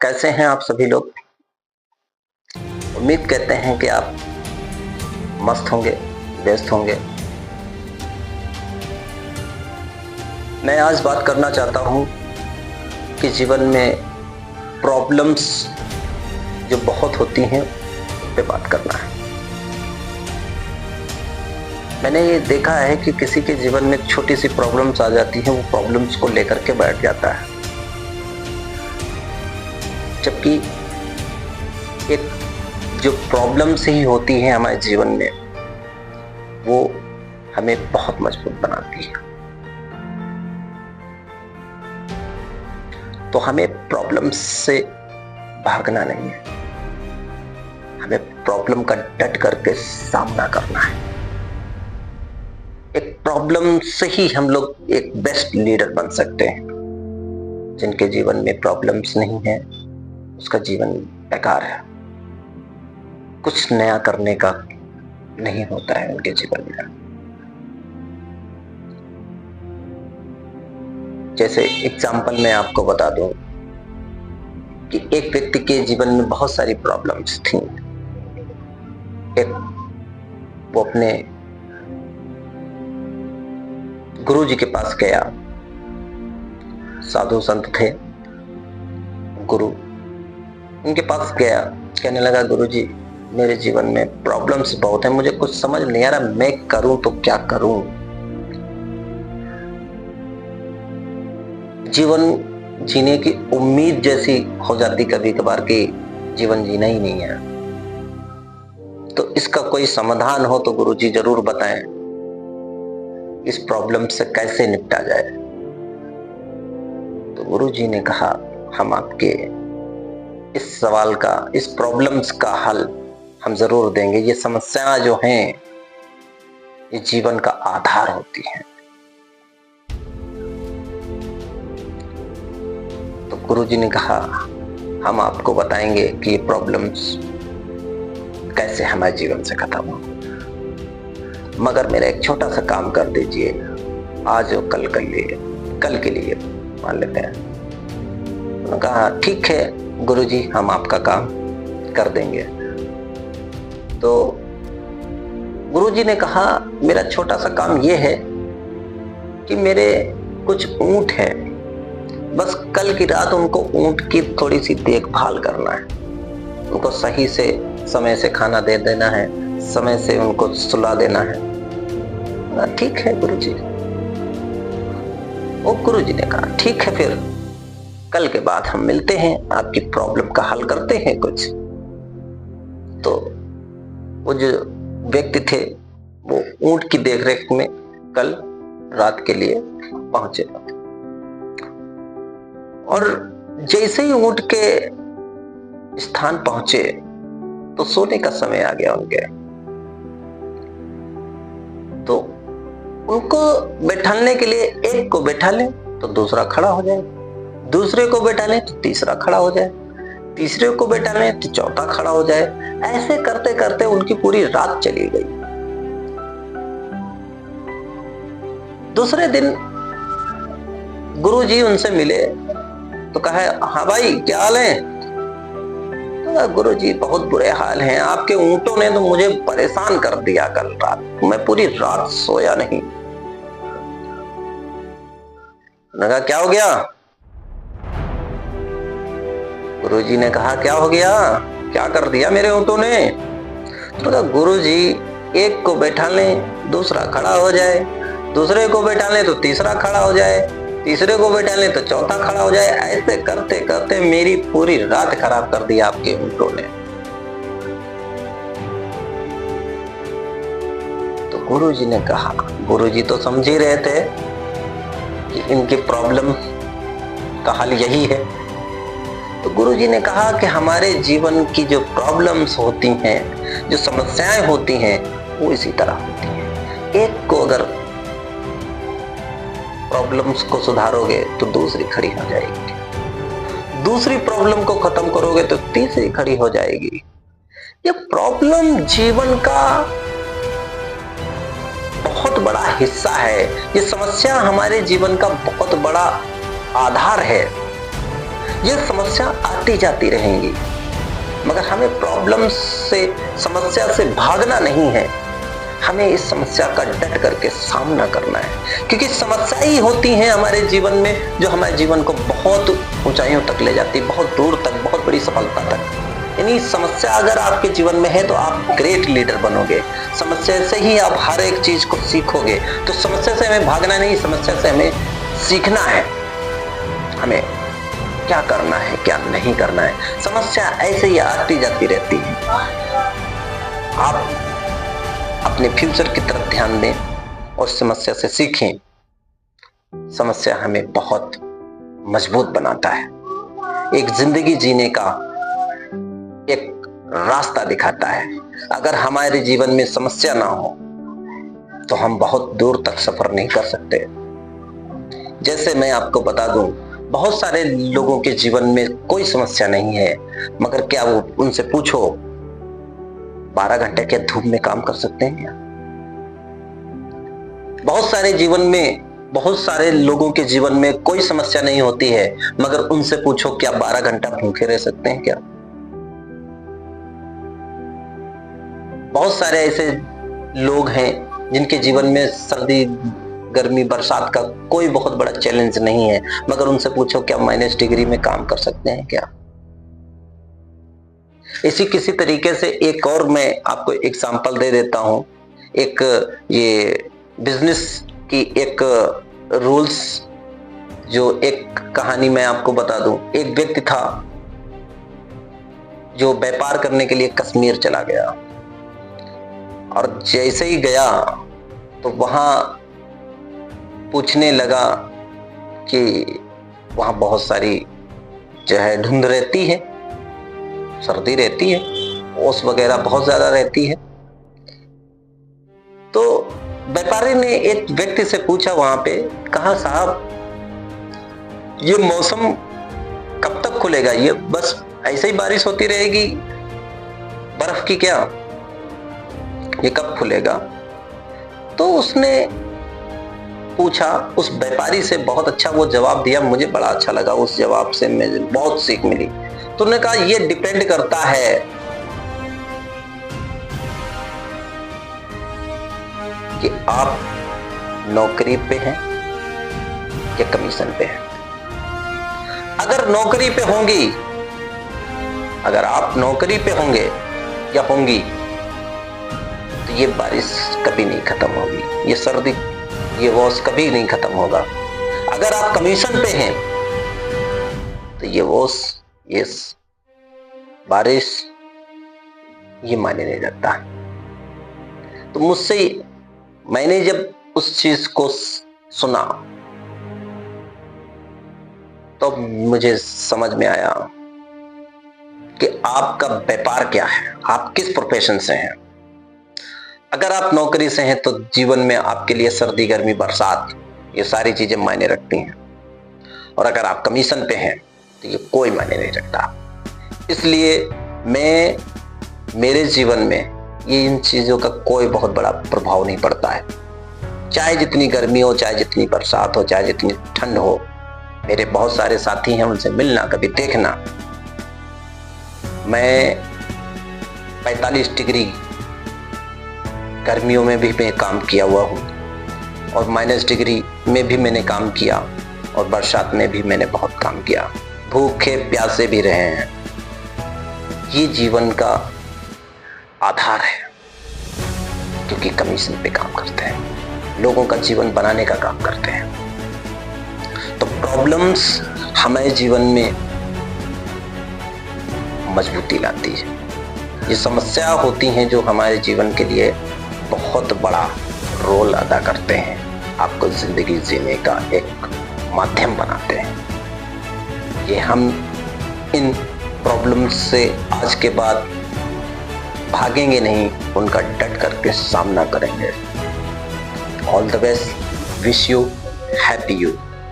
कैसे हैं आप सभी लोग। उम्मीद करते हैं कि आप मस्त होंगे, व्यस्त होंगे। मैं आज बात करना चाहता हूं कि जीवन में प्रॉब्लम्स जो बहुत होती हैं उस पे बात करना है। मैंने ये देखा है कि किसी के जीवन में छोटी सी प्रॉब्लम्स आ जाती हैं, वो प्रॉब्लम्स को लेकर के बैठ जाता है, जबकि एक जो प्रॉब्लम्स ही होती हैं हमारे जीवन में वो हमें बहुत मजबूत बनाती है। तो हमें प्रॉब्लम्स से भागना नहीं है, हमें प्रॉब्लम का डट करके सामना करना है। एक प्रॉब्लम से ही हम लोग एक बेस्ट लीडर बन सकते हैं। जिनके जीवन में प्रॉब्लम्स नहीं है उसका जीवन बेकार है, कुछ नया करने का नहीं होता है उनके जीवन में। जैसे एग्जाम्पल मैं आपको बता दूं कि एक व्यक्ति के जीवन में बहुत सारी प्रॉब्लम्स थी। एक वो अपने गुरु जी के पास गया, साधु संत थे, गुरु उनके पास गया, कहने लगा गुरु जी मेरे जीवन में प्रॉब्लम्स बहुत हैं, मुझे कुछ समझ नहीं आ रहा, मैं करूं तो क्या करूं। जीवन जीने की उम्मीद जैसी हो जाती कभी कभार कि जीवन जीना ही नहीं है। तो इसका कोई समाधान हो तो गुरु जी जरूर बताएं, इस प्रॉब्लम से कैसे निपटा जाए। तो गुरु जी ने कहा हम आपके इस सवाल का, इस प्रॉब्लम्स का हल हम जरूर देंगे। ये समस्याएं जो हैं ये जीवन का आधार होती हैं। तो गुरु जी ने कहा हम आपको बताएंगे कि ये प्रॉब्लम्स कैसे हमारे जीवन से खत्म हो, मगर मेरा एक छोटा सा काम कर दीजिए, आज और कल के लिए मान लेते हैं। उन्होंने कहा ठीक है गुरुजी हम आपका काम कर देंगे। तो गुरुजी ने कहा मेरा छोटा सा काम यह है कि मेरे कुछ ऊंट हैं, बस कल की रात उनको ऊंट की थोड़ी सी देखभाल करना है, उनको सही से समय से खाना दे देना है, समय से उनको सुला देना है। ठीक है गुरुजी। वो गुरुजी ने कहा ठीक है फिर कल के बाद हम मिलते हैं, आपकी प्रॉब्लम का हल करते हैं कुछ। तो वो जो व्यक्ति थे वो ऊंट की देखरेख में कल रात के लिए पहुंचे और जैसे ही ऊंट के स्थान पहुंचे तो सोने का समय आ गया उनके। तो उनको बैठाने के लिए एक को बैठा ले तो दूसरा खड़ा हो जाए, दूसरे को बैठा ले तो तीसरा खड़ा हो जाए, तीसरे को बैठा ले तो चौथा खड़ा हो जाए। ऐसे करते करते उनकी पूरी रात चली गई। दूसरे दिन गुरुजी उनसे मिले तो कहा हाँ भाई क्या हाल है। तो गुरुजी बहुत बुरे हाल हैं, आपके ऊंटों ने तो मुझे परेशान कर दिया कल रात, मैं पूरी रात सोया नहीं। लगा क्या हो गया। गुरुजी ने कहा क्या हो गया, क्या कर दिया मेरे ऊंटों ने। तो कहा गुरुजी एक को बैठा लें दूसरा खड़ा हो जाए, दूसरे को बैठा लें तो तीसरा खड़ा हो जाए, तीसरे को बैठा लें तो चौथा खड़ा हो जाए। ऐसे करते करते मेरी पूरी रात खराब कर दी आपके ऊंटों ने। तो गुरुजी ने कहा, गुरुजी तो समझ ही रहे थे कि इनकी प्रॉब्लम का हल यही है। तो गुरुजी ने कहा कि हमारे जीवन की जो प्रॉब्लम्स होती हैं, जो समस्याएं होती हैं वो इसी तरह होती हैं। एक को अगर प्रॉब्लम्स को सुधारोगे तो दूसरी खड़ी हो जाएगी, दूसरी प्रॉब्लम को खत्म करोगे तो तीसरी खड़ी हो जाएगी। ये प्रॉब्लम जीवन का बहुत बड़ा हिस्सा है, ये समस्या हमारे जीवन का बहुत बड़ा आधार है। ये समस्या आती जाती रहेंगी, मगर हमें प्रॉब्लम से, समस्या से भागना नहीं है, हमें इस समस्या का डट करके सामना करना है। क्योंकि समस्या ही होती हैं हमारे जीवन में जो हमारे जीवन को बहुत ऊंचाइयों तक ले जाती है, बहुत दूर तक, बहुत बड़ी सफलता तक। यानी समस्या अगर आपके जीवन में है तो आप ग्रेट लीडर बनोगे। समस्या से ही आप हर एक चीज को सीखोगे। तो समस्या से हमें भागना नहीं, समस्या से हमें सीखना है, हमें क्या करना है क्या नहीं करना है। समस्या ऐसे ही आती जाती रहती है। आप अपने फ्यूचर की तरफ ध्यान दें और समस्या से सीखें। समस्या हमें बहुत मजबूत बनाता है, एक जिंदगी जीने का एक रास्ता दिखाता है। अगर हमारे जीवन में समस्या ना हो तो हम बहुत दूर तक सफर नहीं कर सकते। जैसे मैं आपको बता दूं, बहुत सारे लोगों के जीवन में कोई समस्या नहीं है, मगर क्या वो उनसे पूछो 12 घंटे के धूप में काम कर सकते हैं क्या? बहुत सारे लोगों के जीवन में कोई समस्या नहीं होती है, मगर उनसे पूछो क्या 12 घंटा भूखे रह सकते हैं क्या? बहुत सारे ऐसे लोग हैं जिनके जीवन में सर्दी, गर्मी, बरसात का कोई बहुत बड़ा चैलेंज नहीं है, मगर उनसे पूछो क्या -डिग्री में काम कर सकते हैं क्या? इसी किसी तरीके से एक और मैं आपको एग्जांपल दे देता हूं। एक ये बिजनेस की एक रूल्स, जो एक कहानी मैं आपको बता दूं। एक व्यक्ति था जो व्यापार करने के लिए कश्मीर चला गया, और जैसे ही गया तो वहां पूछने लगा कि वहां बहुत सारी जो है धुंध रहती है, सर्दी रहती है, ओस वगैरह बहुत ज्यादा रहती है। तो व्यापारी ने एक व्यक्ति से पूछा वहां पे, कहा साहब ये मौसम कब तक खुलेगा? ये बस ऐसे ही बारिश होती रहेगी बर्फ की क्या? ये कब खुलेगा? तो उसने पूछा उस व्यापारी से, बहुत अच्छा वो जवाब दिया, मुझे बड़ा अच्छा लगा। उस जवाब से मुझे बहुत सीख मिली। तो उन्होंने कहा ये डिपेंड करता है कि आप नौकरी पे हैं या कमीशन पे हैं। अगर नौकरी पे होंगी, अगर आप नौकरी पे होंगे या होंगी, तो ये बारिश कभी नहीं खत्म होगी, ये सर्दी, ये वॉस कभी नहीं खत्म होगा। अगर आप कमीशन पे हैं तो ये वॉस, ये बारिश, ये मायने नहीं रखता। तो मुझसे मैंने जब उस चीज को सुना तो मुझे समझ में आया कि आपका व्यापार क्या है, आप किस प्रोफेशन से हैं। अगर आप नौकरी से हैं तो जीवन में आपके लिए सर्दी, गर्मी, बरसात, ये सारी चीजें मायने रखती हैं, और अगर आप कमीशन पे हैं तो ये कोई मायने नहीं रखता। इसलिए मेरे जीवन में ये इन चीजों का कोई बहुत बड़ा प्रभाव नहीं पड़ता है। चाहे जितनी गर्मी हो, चाहे जितनी बरसात हो, चाहे जितनी ठंड हो। मेरे बहुत सारे साथी हैं, उनसे मिलना, कभी देखना। मैं 45 डिग्री गर्मियों में भी मैं काम किया हुआ हूँ, और -डिग्री में भी मैंने काम किया, और बरसात में भी मैंने बहुत काम किया। भूखे प्यासे भी रहे हैं। ये जीवन का आधार है, क्योंकि कमीशन पे काम करते हैं, लोगों का जीवन बनाने का काम करते हैं। तो प्रॉब्लम्स हमारे जीवन में मजबूती लाती है। ये समस्या होती हैं जो हमारे जीवन के लिए बहुत बड़ा रोल अदा करते हैं, आपको जिंदगी जीने का एक माध्यम बनाते हैं। ये हम इन प्रॉब्लम्स से आज के बाद भागेंगे नहीं, उनका डट करके सामना करेंगे। All the best, wish you happy you.